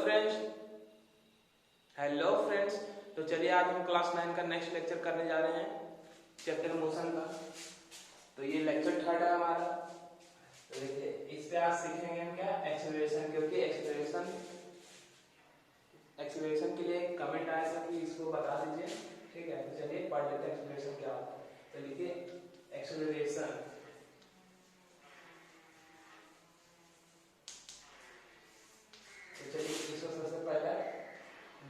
Friends, तो चलिए आज हम क्लास 9 का नेक्स्ट लेक्चर करने जा रहे हैं चैप्टर मोशन का। तो ये लेक्चर 3 है हमारा। तो देखिए इस पे आज सीखेंगे हम क्या, एक्सेलरेशन, क्योंकि एक्सेलरेशन के लिए कमेंट आया था कि इसको बता दीजिए। ठीक है, तो चलिए पढ़ लेते हैं एक्सेलरेशन क्या होता है। तो लिखिए एक्सेलरेशन। तो चलिए इसको सबसे पहले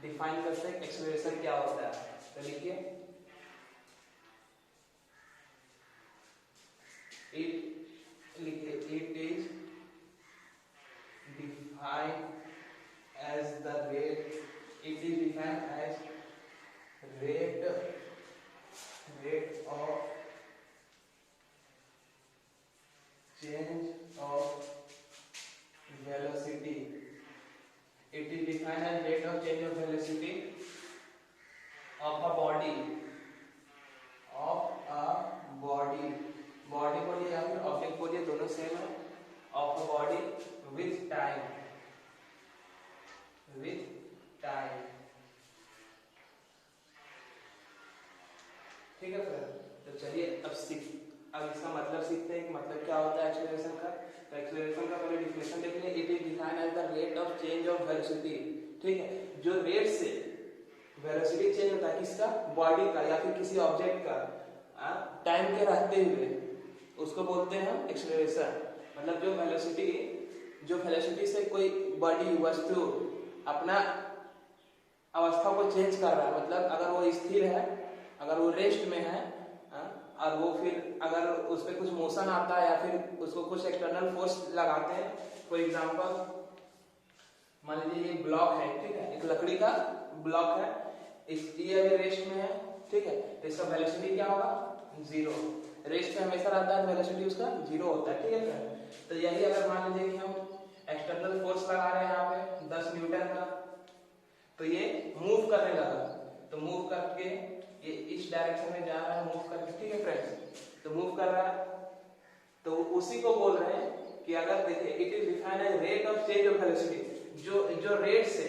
डिफाइन करते हैं एक्सेलरेशन क्या होता है। तो लिखिए it is defined as the rate, it is defined as rate of change of velocity. It is defined as rate of change of velocity of a body. Body बोलिए या फिर ऑब्जेक्ट बोलिए, दोनों सेम है। Of a body with time. ठीक है फिर, तो चलिए अब इसका मतलब सीखते हैं कि मतलब क्या होता है एक्सेलरेशन का। तो एक्सेलरेशन का पहले डिफिनेशन देख लें। It is defined as the rate of change of velocity. ठीक है, जो रेट से वेलोसिटी चेंज होता है किसका, बॉडी का या फिर किसी ऑब्जेक्ट का, टाइम के रहते हुए, उसको बोलते हैं हम एक्सेलरेशन। मतलब जो वेलोसिटी से कोई बॉडी वस्तु अपना अवस्था को चेंज कर रहा है, मतलब अगर वो स्थिर है, अगर वो रेस्ट में है, और वो फिर अगर उस पर कुछ मोशन आता है या फिर उसको कुछ एक्सटर्नल फोर्स लगाते हैं। फॉर एग्जांपल मान लीजिए ये ब्लॉक है, ठीक है, एक लकड़ी का ब्लॉक है, ये अभी रेस्ट में है, ठीक है, तो इसका वेलोसिटी क्या होगा, 0। रेस्ट में हमेशा रहता है, वेलोसिटी उसका 0 होता है। ठीक है फ्रेंड, तो यही अगर मान लीजिए कि हम एक्सटर्नल फोर्स लगा रहे हैं यहाँ पे 10 न्यूटन का, तो ये मूव करने लगा, तो मूव करके ये इस डायरेक्शन में जा रहा है, मूव करके। ठीक है फ्रेंड्स, तो मूव कर रहा है, तो उसी को बोल रहे हैं कि अगर देखिए it is defined as rate of change of velocity. जो रेट से,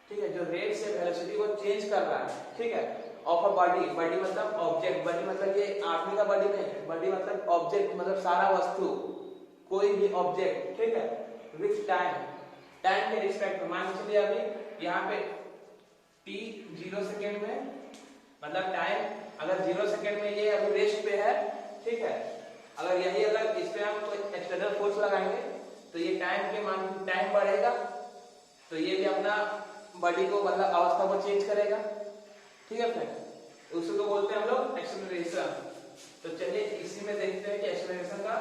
ठीक है, जो रेट से वेलोसिटी को चेंज कर रहा है, ठीक है, ऑफ अ बॉडी मतलब ऑब्जेक्ट, बॉडी मतलब ये आदमी का बॉडी नहीं, बॉडी मतलब ऑब्जेक्ट, मतलब सारा वस्तु, कोई भी ऑब्जेक्ट, ठीक है, विथ टाइम के रिस्पेक्ट में। मान लीजिए अभी यहाँ पे t 0 सेकेंड में, मतलब टाइम अगर 0 सेकेंड में ये अभी रेस्ट पे है, ठीक है, अगर इस पे हम कोई एक्सटर्नल फोर्स लगाएंगे तो ये टाइम बढ़ेगा, तो ये भी अपना बॉडी को मतलब अवस्था को चेंज करेगा। ठीक है फ्रेंड, उसको बोलते हैं हम लोग एक्सेलरेशन। तो चलिए इसी में देखते हैं कि एक्सेलरेशन का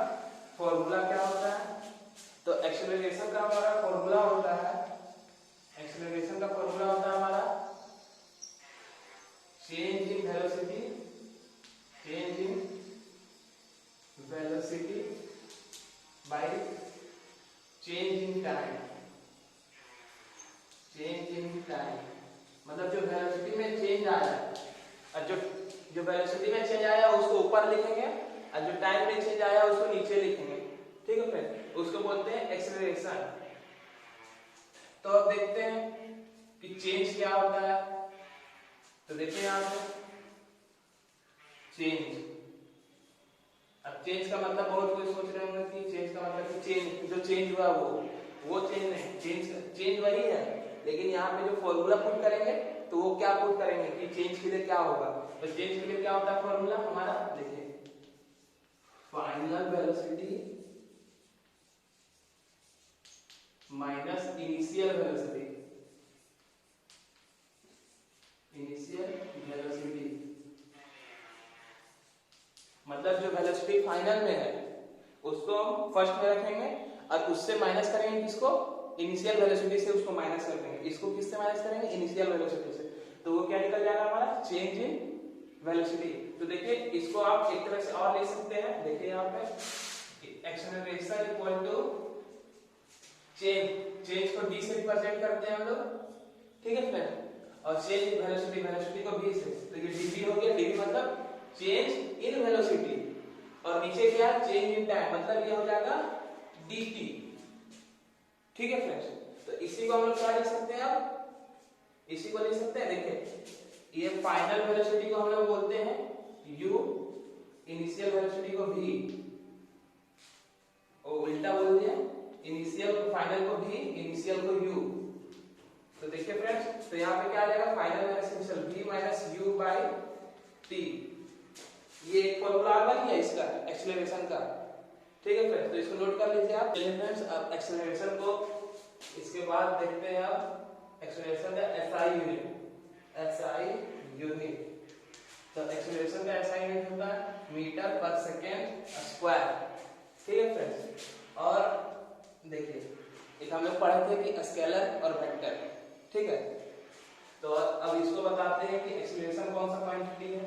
फॉर्मूला क्या होता है। तो एक्सेलरेशन का हमारा फॉर्मूला होता है, एक्सेलरेशन का फॉर्मूला होता है हमारा change in velocity by change in time. मतलब जो वेलोसिटी में चेंज आया है, और जो वेलोसिटी में चेंज आया उसको ऊपर लिखेंगे, और जो टाइम में चेंज आया उसको नीचे लिखेंगे। ठीक है फ्रेंड, उसको बोलते हैं एक्सेलरेशन। तो अब देखते हैं कि चेंज क्या होता है। तो देखिए यहाँ पे चेंज, अब चेंज का मतलब बहुत कोई सोच रहे होंगे कि चेंज का मतलब कि जो चेंज हुआ वो चेंज नहीं, चेंज वही है, लेकिन यहाँ पे जो फॉर्मूला पुट करेंगे तो वो क्या पुट करेंगे कि चेंज के लिए क्या होगा। तो चेंज के लिए क्या होता है फॉर्मूला हमारा, देखिए final velocity minus initial velocity. मतलब जो वेलोसिटी फाइनल में है उसको हम फर्स्ट में रखेंगे, और उससे माइनस करेंगे किसको, इनिशियल वेलोसिटी से उसको माइनस कर देंगे। इसको किससे माइनस करेंगे, इनिशियल वेलोसिटी से, तो वो क्या निकल जाएगा हमारा, चेंज इन वेलोसिटी। तो देखिए इसको आप एक तरह से और लिख सकते हैं, देखिए यहाँ पे एक्सेलरेशन इक्वल टू चेंज को d से रिप्रेजेंट करते हैं हम लोग, ठीक है फ्रेंड, और चेंज इन वेलोसिटी को v से, तो ये dv हो गया, dv मतलब चेंज इन वेलोसिटी, और नीचे क्या, चेंज इन टाइम, मतलब ये हो जाएगा dt। ठीक है फ्रेंड्स, तो इसी को हम लोग क्या लिख सकते हैं, अब इसी को लिख सकते हैं, देखिए ये फाइनल वेलोसिटी को हम लोग बोलते हैं u, इनिशियल वेलोसिटी को v, और उल्टा बोल दिया, इनिशियल को फाइनल को v, इनिशियल को u। तो देखिए फ्रेंड्स, तो यहाँ पे क्या आ जाएगा, final velocity v minus u by t। ये एक फॉर्मूला आ गया इसका एक्सेलरेशन का, ठीक है फ्रेंड्स, तो इसको नोट कर लीजिए आप। चलिए फ्रेंड्स, अब एक्सेलरेशन को इसके बाद देखते हैं आप एक्सेलरेशन का एसआई यूनिट, एसआई यूनिट। तो एक्सेलरेशन का एसआई यूनिट होता है मीटर पर सेकेंड स्क्वायर, ठीक है फ्रेंड्स। और देखिए एक हम लोग पढ़े थे कि स्केलर और वेक्टर, ठीक है। तो अब इसको बताते हैं कि एक्सेलरेशन कौन सा क्वांटिटी है।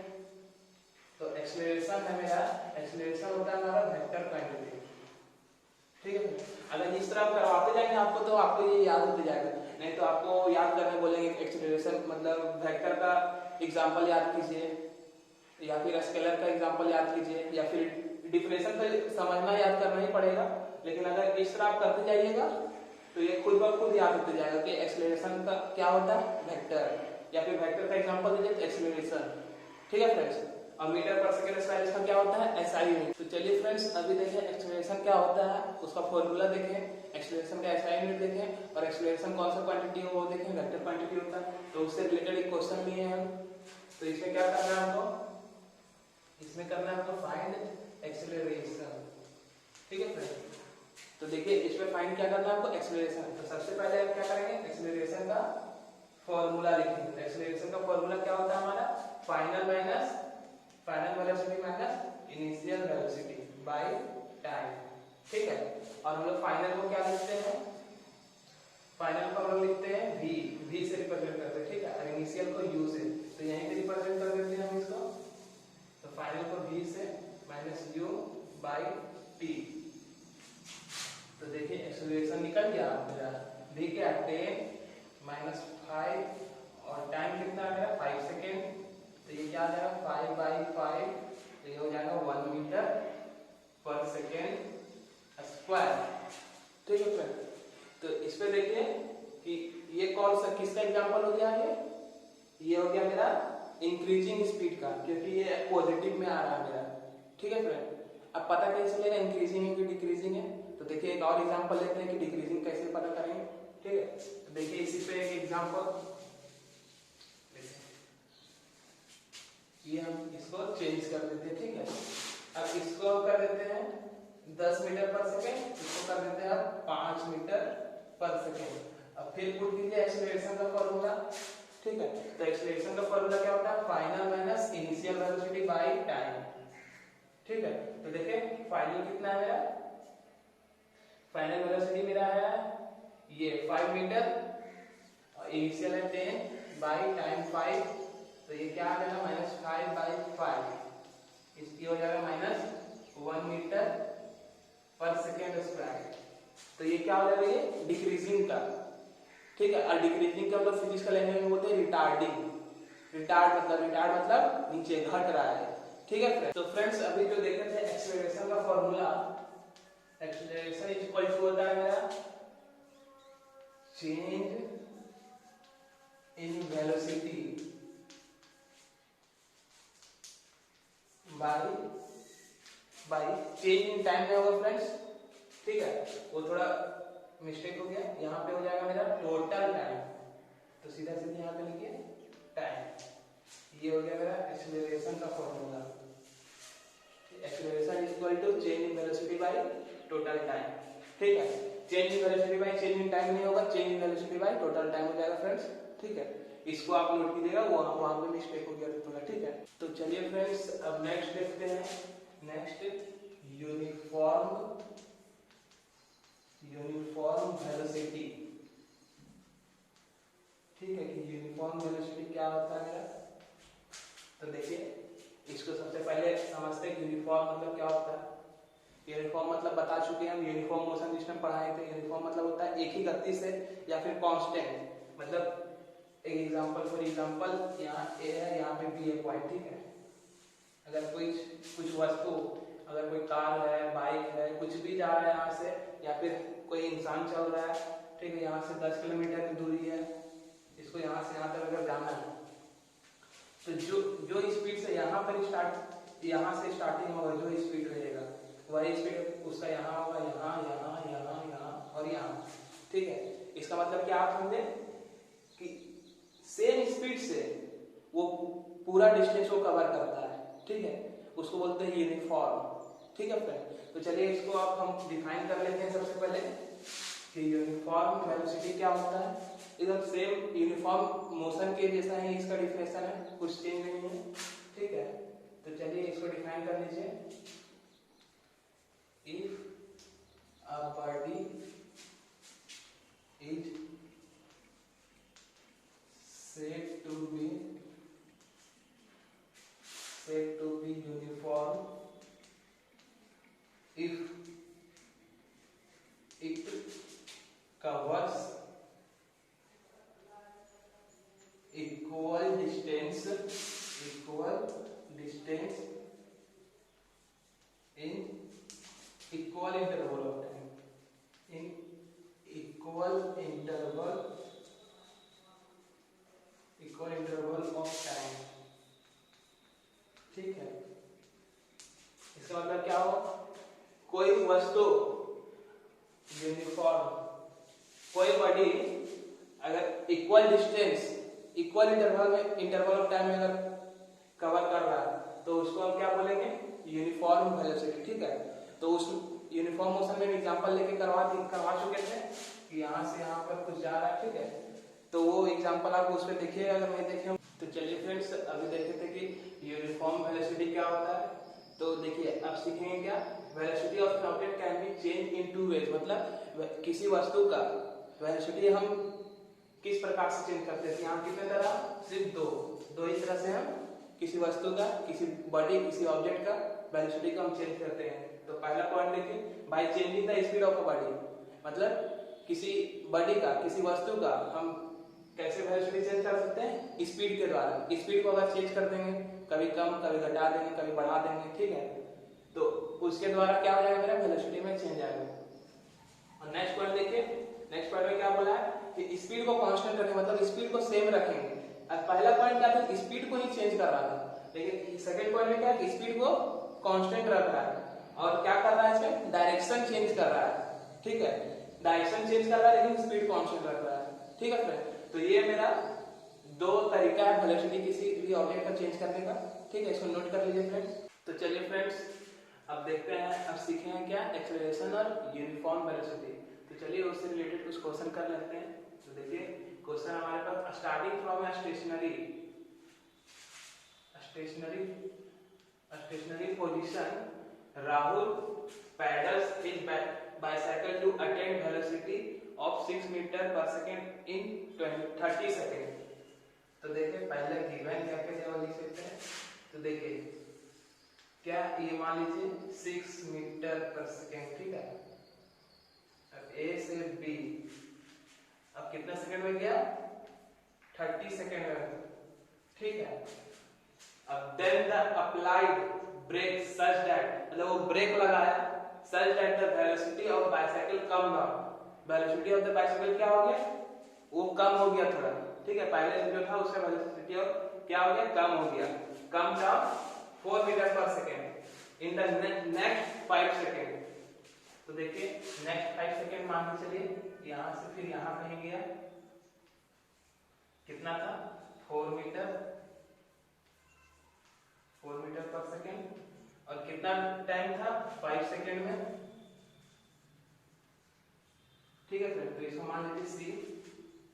तो एक्सेलरेशन है मेरा, एक्सेलरेशन होता है हमारा वेक्टर क्वांटिटी, ठीक है। अगर इस तरह करवाते जाएंगे आपको तो आपको ये याद होते जाएगा, नहीं तो आपको याद करने बोलेंगे एक्सेलरेशन मतलब वेक्टर का एग्जांपल याद कीजिए, या फिर स्केलर का एग्जांपल याद कीजिए, या फिर डिफरेंशियल का समझना याद करना ही पड़ेगा। लेकिन अगर इस तरह आप करते जाइएगा तो ये खुद ब खुद याद होते जाएगा कि एक्सेलरेशन का क्या होता है, वेक्टर, या फिर वेक्टर का एग्जांपल दीजिए तो एक्सेलरेशन, ठीक है फ्रेंड्स। और मीटर पर सेकंड स्क्वायर इसका क्या होता है, एसआई यूनिट। तो चलिए फ्रेंड्स, अभी देखें एक्सेलरेशन क्या होता है, उसका फॉर्मूला देखें, एक्सेलरेशन का एसआई यूनिट देखें, और एक्सेलरेशन कौन सा क्वांटिटी है वो देखें, वेक्टर क्वांटिटी होता है। तो उससे रिलेटेड एक क्वेश्चन लिए हैं हम। तो इसमें क्या करना है हमको, इसमें करना है हमको फाइंड एक्सेलरेशन, ठीक है फ्रेंड्स। तो देखिए इसमें फाइंड क्या करना है आपको, एक्सेलरेशन। तो सबसे पहले हम क्या करेंगे, एक्सेलरेशन का फॉर्मूला लिखेंगे। एक्सेलरेशन का फॉर्मूला क्या होता है हमारा, final velocity minus initial velocity by time, ठीक है। और हम लोग फाइनल को क्या लिखते हैं, फाइनल को हम लोग लिखते हैं v से रिप्रेजेंट करते हैं, ठीक है, और इनिशियल को u से। तो यहीं पे रिप्रेजेंट कर देते हैं हम इसको। तो फाइनल को v से माइनस u बाई t। तो देखिए एक्सेलरेशन निकल गया मेरा, v क्या 10 माइनस 5 और टाइम कितना है मेरा 5 सेकेंड। तो ये क्या आ जाएगा 5 बाई 5, तो ये हो जाएगा 1 मीटर पर सेकेंड स्क्वायर, ठीक है फ्रेंड। तो इस पे देखिए कि ये कौन सा किसका एग्जांपल हो गया, ये हो गया मेरा इंक्रीजिंग स्पीड का, क्योंकि ये पॉजिटिव में आ रहा है मेरा, ठीक है फ्रेंड। अब पता कैसे चलेगा इंक्रीजिंग है कि डिक्रीजिंग है, तो देखिए एक और एग्जांपल लेते हैं कि डिक्रीजिंग कैसे पता करेंगे, ठीक है। तो देखिए इसी पे एक एग्जांपल, ये हम इसको चेंज कर देते हैं, ठीक है। अब इसको कर देते हैं 10 मीटर पर सेकेंड, इसको कर देते हैं अब 5 मीटर पर सेकेंड। अब फिर पुट कीजिए एक्सेलरेशन का फॉर्मूला, ठीक है। तो एक्सेलरेशन का फॉर्मूला क्या होता है, final minus initial velocity by time, ठीक है। तो देखिए फाइनल कितना है मेरा, फाइनल वेलोसिटी मेरा है ये 5 मीटर, और इनिशियल है 10 बाय टाइम 5। तो ये क्या आ जाएगा माइनस 5 बाई 5, इसकी हो जाएगा minus 1 metre per second square. तो ये क्या हो जाएगा, ये डिक्रीजिंग का, ठीक है। और डिक्रीजिंग का हम लोग फिजिक्स का लैंग्वेज में बोलते हैं रिटार्डिंग। रिटार्ड मतलब नीचे घट रहा है, ठीक है फ्रेंड्स। तो फ्रेंड्स अभी जो देखे थे एक्सेलरेशन का formula, acceleration is equal to होता है मेरा change in velocity by change in time में होगा फ्रेंड्स, ठीक है। वो थोड़ा मिस्टेक हो गया, यहाँ पे हो जाएगा मेरा टोटल टाइम। तो सीधा सीधा यहाँ पे लिखिए टाइम, ये हो गया मेरा एक्सेलरेशन का formula. Acceleration is equal to change in velocity by total time, ठीक है। Change in velocity by change in time नहीं होगा, change in velocity by total time हो जाएगा फ्रेंड्स, ठीक है। इसको आप नोट कीजिएगा, वहां पे मिस्टेक हो गया थोड़ा, ठीक है। तो चलिए फ्रेंड्स अब नेक्स्ट देखते हैं, नेक्स्ट यूनिफॉर्म वेलोसिटी, ठीक है कि यूनिफॉर्म वेलोसिटी क्या होता है मेरा। तो देखिए इसको सबसे पहले समझते हैं यूनिफॉर्म मतलब क्या होता है। यूनिफॉर्म मतलब बता चुके हैं हम, यूनिफॉर्म मोशन सिस्टम पढ़ाए थे। यूनिफॉर्म मतलब होता है एक ही गति से या फिर कांस्टेंट, मतलब एक एग्जांपल फॉर एग्जांपल यहाँ ए है, यहाँ पे बी है पॉइंट, ठीक है। अगर कुछ वस्तु, अगर कोई कार है, बाइक है, कुछ भी जा रहा है यहाँ से, या फिर कोई इंसान चल रहा है, ठीक है, यहाँ से 10 किलोमीटर की दूरी है, इसको यहाँ से यहाँ तक अगर जाना है तो जो स्पीड से यहाँ पर यहाँ से स्टार्टिंग होगा, जो स्पीड रहेगा वही स्पीड उसका यहाँ होगा, यहाँ यहाँ यहाँ यहाँ और यहाँ। ठीक है, इसका मतलब क्या आप समझे कि सेम स्पीड से वो पूरा डिस्टेंस को कवर करता है। ठीक है, उसको बोलते हैं यूनिफॉर्म। ठीक है फ्रेंड, तो चलिए इसको आप हम डिफाइन कर लेते हैं सबसे पहले कि यूनिफॉर्म वेलोसिटी क्या होता है। एकदम सेम यूनिफॉर्म मोशन के जैसा ही इसका डिफिनेशन है, कुछ चेंज नहीं है। ठीक है, तो चलिए इसको डिफाइन कर लीजिए। If a body is said to be uniform if it covers equal distance in equal interval of time, in equal interval of time। ठीक है, इसका मतलब क्या हो, कोई वस्तु यूनिफॉर्म, कोई बॉडी अगर equal distance equal interval of time में अगर कवर कर रहा है तो उसको हम क्या बोलेंगे, यूनिफॉर्म वेलोसिटी। ठीक है, तो उस यूनिफॉर्म मोशन में एग्जांपल लेके करवा चुके थे कि यहाँ से यहाँ पर कुछ जा रहा है। ठीक है, तो वो एग्जांपल आप उस पर देखिए, अगर नहीं देखे तो चलिए फ्रेंड्स अभी देखे थे कि यूनिफॉर्म वेलोसिटी क्या होता है। तो देखिए अब सीखेंगे क्या, velocity of an object can be change in two ways, मतलब किसी वस्तु का वेलोसिटी हम किस प्रकार से चेंज करते हैं। यहाँ कितने तरह, सिर्फ दो ही तरह से हम किसी वस्तु का, किसी बॉडी, किसी ऑब्जेक्ट का वेलोसिटी को हम चेंज करते हैं। तो पहला पॉइंट देखिए, by changing the speed of a body, मतलब किसी बॉडी का, किसी वस्तु का हम कैसे वेलोसिटी चेंज कर सकते हैं, स्पीड के द्वारा। स्पीड को अगर चेंज कर देंगे, कभी कम कभी घटा देंगे कभी बढ़ा देंगे। ठीक है, तो उसके द्वारा क्या हो जाएगा, मेरा वेलोसिटी में चेंज आएगा। और नेक्स्ट पॉइंट देखिए, नेक्स्ट पॉइंट में क्या बोला है कि स्पीड को कांस्टेंट रखेंगे, मतलब स्पीड को सेम रखेंगे। अब पहला पॉइंट क्या था, स्पीड को ही चेंज कर रहा था, लेकिन सेकंड पॉइंट में क्या है, स्पीड को कांस्टेंट रख रहा है और क्या कर रहा है, इसमें डायरेक्शन चेंज कर रहा है। ठीक है, डायरेक्शन चेंज कर रहा है लेकिन स्पीड कांस्टेंट रख रहा है। ठीक है फ्रेंड, तो ये मेरा दो तरीका है वेलोसिटी किसी भी ऑब्जेक्ट का चेंज करने का। ठीक है, इसको नोट कर लीजिए फ्रेंड्स। तो चलिए फ्रेंड्स अब देखते हैं, अब सीखेंगे क्या, एक्सेलरेशन और यूनिफॉर्म वेलोसिटी। तो चलिए उससे रिलेटेड कुछ क्वेश्चन कर लेते हैं। तो देखिए क्वेश्चन हमारे पास, starting from stationary position Rahul pedals his bicycle to attain velocity of 6 metre per second in 30 second. तो देखिए पहले गिवन क्या क्या लिख सकते हैं। तो देखिए क्या, ये मान लीजिए 6 मीटर पर सेकेंड। ठीक है, अब ए से बी, अब कितना सेकंड में गया, 30 सेकंड में। ठीक है, अब then the applied brake such that, मतलब वो ब्रेक लगाया such that the velocity of bicycle come down, velocity of the bicycle क्या हो गया, वो कम हो गया थोड़ा। ठीक है, पहले जो था उसका वेलोसिटी और क्या हो गया, कम हो गया, come down 4 metre per second in the next 5 second. तो देखिए नेक्स्ट 5 सेकेंड मान के चलिए, यहाँ से फिर यहाँ कहीं गया, कितना था, 4 मीटर पर सेकेंड, और कितना टाइम था, 5 सेकेंड में। ठीक है फ्रेंड, तो इसको मान लीजिए सी।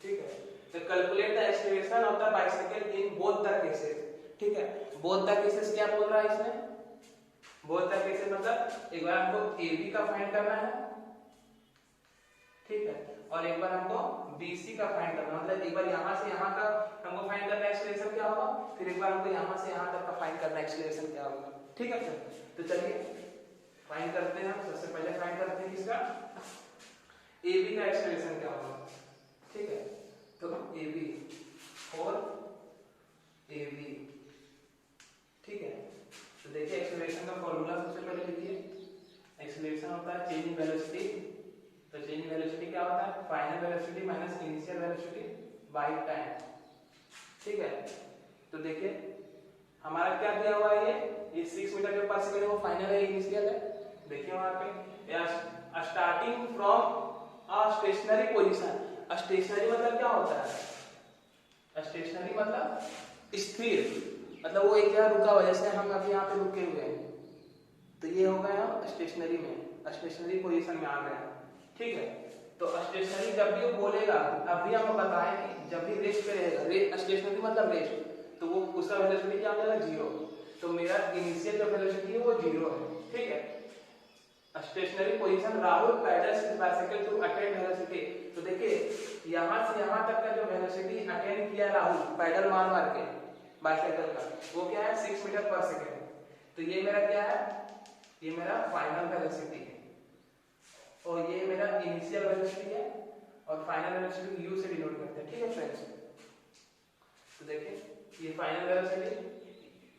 ठीक है, तो calculate the acceleration of the bicycle in both the cases. ठीक है, बोथ द केसेस क्या बोल रहा है इसमें, बोथ द केसेस मतलब एक बार हमको ए बी का फाइंड करना है। ठीक है, और एक बार हमको BC का फाइंड करना, मतलब एक बार यहाँ से यहाँ का हमको फाइंड करना है एक्सेलरेशन क्या होगा, फिर एक बार हमको यहाँ से यहाँ तक का फाइंड करना है एक्सेलरेशन क्या होगा। ठीक है फ्रेंड, तो चलिए फाइंड करते हैं। सबसे पहले फाइंड करते हैं किसका, AB का एक्सेलरेशन क्या होगा। ठीक है, तो AB और AB। ठीक है, तो देखिए एक्सेलरेशन का फॉर्मूला सबसे पहले लिखिए। एक्सेलरेशन होता है चेंज इन वेलोसिटी, तो चेंज इन वेलोसिटी क्या होता है, final velocity minus initial velocity by time. ठीक है, तो देखिए हमारा क्या दिया हुआ है, ये 6 मीटर पर सेकंड है, वो फाइनल है, इनिशियल है। देखिए वहां पे starting from a stationary position. Stationary मतलब क्या होता है, स्टेशनरी मतलब स्थिर, मतलब वो एक जगह रुका हुआ, जैसे हम अभी यहाँ पे रुके हुए हैं, तो ये हो गया हम स्टेशनरी में, स्टेशनरी पोजीशन में आ गए। ठीक है, तो स्टेशनरी जब भी बोलेगा, अभी हम बताएं कि जब भी रेस्ट पे रहेगा, स्टेशनरी मतलब रेस्ट, तो वो उसका वेलोसिटी क्या हो जाएगा, 0। तो मेरा इनिशियल जो वेलोसिटी है वो 0 है। ठीक है, stationary position Rahul pedals his bicycle to attain velocity. तो देखिए यहां से यहां तक का जो वेलोसिटी अटेन किया राहुल पैडल मार मार के बाइसाइकिल का, वो क्या है, 6 मीटर पर सेकेंड। तो ये मेरा क्या है, ये मेरा फाइनल वेलोसिटी है, और ये मेरा इनिशियल वेलोसिटी है, और फाइनल वेलोसिटी u से डिनोट करते हैं। ठीक है फ्रेंड्स, तो देखिए ये फाइनल वेलोसिटी,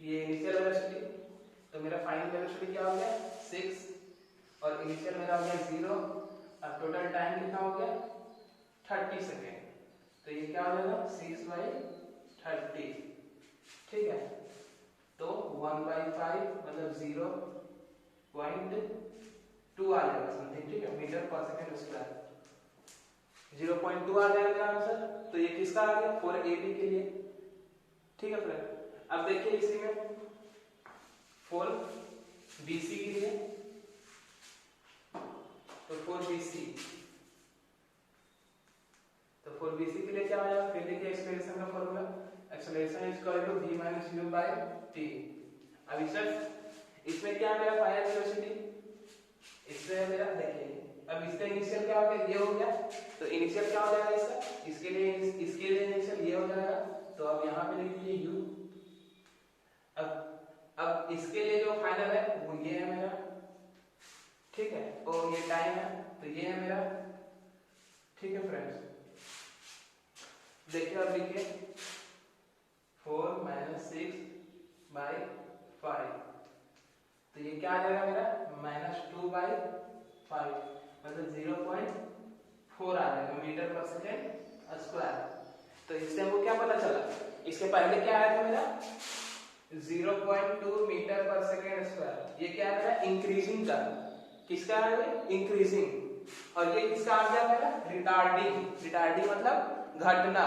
ये इनिशियल वेलोसिटी, तो मेरा फाइनल वेलोसिटी क्या हो गया 6, और इनिशियल मेरा हो गया 0, और टोटल टाइम कितना हो गया 30 सेकेंड। तो ये क्या हो जाएगा 6/30। ठीक है, तो 1/5 मतलब 0.2 आ जाएगा समथिंग। ठीक है, मीटर पर सेकेंड स्क्वायर 0.2 आ जाएगा आंसर। तो ये किसका आ गया, 4AB के लिए। ठीक है फ्रेंड, अब देखिए इसी में 4BC के लिए, तो 4BC, तो 4BC के लिए क्या आ जाएगा, फिर देखिए एक्सेलरेशन का formula, acceleration is equal to v minus u by t। अब इसमें क्या मेरा फाइनल वेलोसिटी, इसमें मेरा देखिए, अब इसका इनिशियल क्या हो गया, ये हो गया, तो इनिशियल क्या हो जाएगा इसका, इसके लिए इनिशियल ये हो जाएगा, तो अब यहाँ पे लिख दीजिए u। अब इसके लिए जो फाइनल है वो ये है मेरा। ठीक है, और ये टाइम है, तो ये है मेरा। ठीक है फ्रेंड्स, देखिए अब लिखिए 4 - 6/5, तो ये क्या आ जाएगा मेरा -2/5, मतलब 0.4 आ जाएगा मीटर पर सेकेंड स्क्वायर। तो इससे हमको क्या पता चला, इसके पहले क्या आया था मेरा 0.2 मीटर पर सेकेंड स्क्वायर, ये क्या है मेरा इंक्रीजिंग का, किसका है इंक्रीजिंग, और ये किसका आ गया मेरा रिटार्डिंग। रिटार्डिंग मतलब घटना,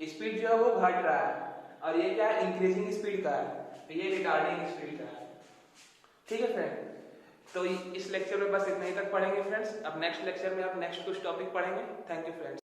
स्पीड जो है वो घट रहा है, और ये क्या है इंक्रीजिंग स्पीड का है, तो ये रिटार्डिंग स्पीड का है। ठीक है फ्रेंड, तो इस लेक्चर में बस इतना ही तक पढ़ेंगे फ्रेंड्स। अब नेक्स्ट लेक्चर में आप नेक्स्ट कुछ टॉपिक पढ़ेंगे। Thank you friends.